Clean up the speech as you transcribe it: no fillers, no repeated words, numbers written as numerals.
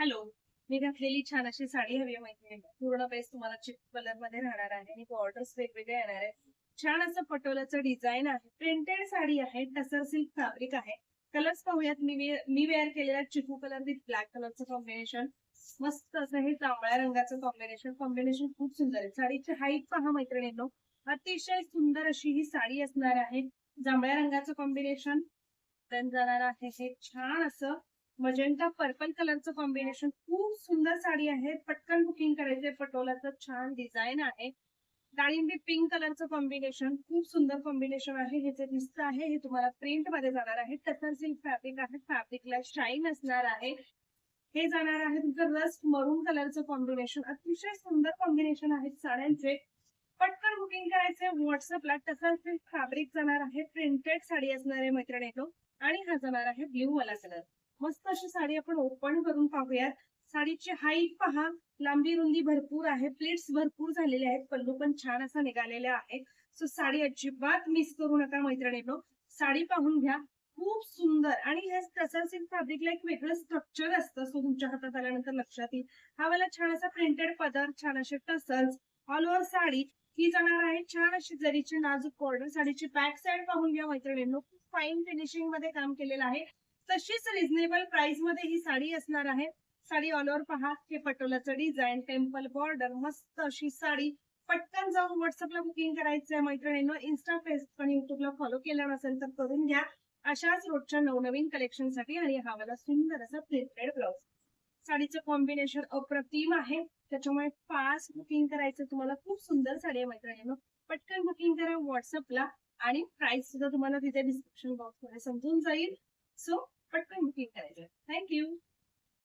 Hello. मी घातलेली छान अशी साडी हवी आहे मैत्रिणीला. पूर्ण बेस तुम्हाला चिक कलर मध्ये राहणार आहे आणि बॉर्डर्स वेगवेगळे येणार आहे. छान असं पटोलाचं डिझाईन आहे. प्रिंटेड साडी आहे. टसर सिल्क फॅब्रिक आहे. कलर्स पाहूयात. मी वेअर केलेला चिकू कलर विथ ब्लॅक कलरचं कॉम्बिनेशन. मस्त असं हे जांभळ्या रंगाचं कॉम्बिनेशन खूप सुंदर आहे. साडीची हाईट पहा मैत्रिणींनो. अतिशय सुंदर अशी ही साडी असणार आहे. जांभळ्या रंगाचं कॉम्बिनेशन जाणार आहे हे छान असं मजेंटा पर्पल कलरचं कॉम्बिनेशन. खूप सुंदर साडी आहे. पटकन बुकिंग करायचंय. पटोलाचं छान डिझाईन आहे. डाळिंबी पिंक कलरचं कॉम्बिनेशन. खूप सुंदर कॉम्बिनेशन आहे. हे जे दिसतं आहे हे तुम्हाला प्रिंट मध्ये जाणार आहे. टसर सिल्क फॅब्रिक आहे. फॅब्रिकला शाईन असणार आहे. हे जाणार आहे तुमचं रस्ट मरून कलरचं कॉम्बिनेशन. अतिशय सुंदर कॉम्बिनेशन आहेत साड्यांचे. पटकन बुकिंग करायचंय. व्हॉट्सअपला टसर सिल्क फॅब्रिक जाणार आहे. प्रिंटेड साडी असणार आहे मैत्रिणींनो. आणि हा जाणार आहे ब्ल्यू वाला कलर. मस्त अशी साडी आपण ओपन करून पाहूयात. साडीची हाईट पहा. लांबी रुंदी भरपूर आहे. प्लेट्स भरपूर झालेले आहेत. पल्लू पण छान असा निघालेला आहे. सो साडी अजिबात मिस करू नका मैत्रिणींनो. साडी पाहून घ्या. खूप सुंदर. आणि हे टसर सिल्क फॅब्रिकला एक वेगळं स्ट्रक्चर असतं. सो तुमच्या हातात आल्यानंतर लक्षात येईल. हा वाला छान असा प्रिंटेड पदर, छान असे टसल्स, ऑल ओव्हर साडी ही जाणार आहे. छान अशी जरीची नाजूक बॉर्डर. साडीची बॅक साइड पाहून घ्या मैत्रिणींनो. खूप फाईन फिनिशिंग मध्ये काम केलेलं आहे. तशीच रिझनेबल प्राइस मध्ये ही साडी असणार आहे. साडी ऑल ओव्हर पहा. हे पटोलाचं डिझाईन, टेम्पल बॉर्डर, मस्त अशी साडी. पटकन जाऊन व्हॉट्सअपला बुकिंग करायचंय मैत्रिणींनो. इन्स्टा, फेसबुक आणि युट्यूबला फॉलो केलं नसेल तर करून घ्या. अशाच रोजच्या नवनवीन कलेक्शन साठी. आणि हा वाला सुंदर असा प्रिंटेड ब्लाउज. साडीचं कॉम्बिनेशन अप्रतिम आहे. त्याच्यामुळे फास्ट बुकिंग करायचं. तुम्हाला खूप सुंदर साडी आहे मैत्रिणींनो. पटकन बुकिंग करा व्हॉट्सअपला. आणि प्राइस सुद्धा तुम्हाला तिथे डिस्क्रिप्शन बॉक्स मध्ये समजून जाईल. सो पटकन बुकिंग करायचं. थँक्यू.